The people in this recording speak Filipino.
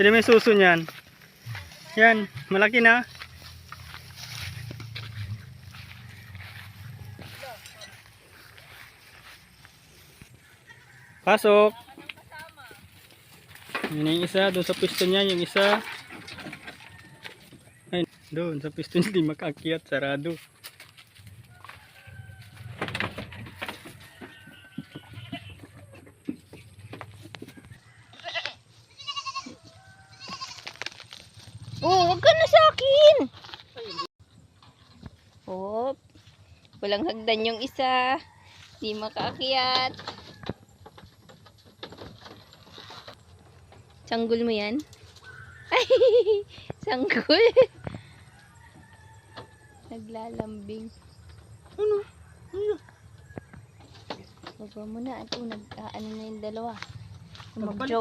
Pwede may suso niyan. Yan, malaki na. Pasok. Yun yung isa, doon sa pwesto niya, yung isa. Ay, doon sa pwesto niya, di makaakyat, sarado. Oh, wag ka na sa akin. Oh, walang hagdan yung isa. Di makaakyat. Sanggol mo yan? Ay, sanggol. Naglalambing. Ano? Ano? Baba mo na. Ito, ano na yung dalawa. Nagpalit Magjowa.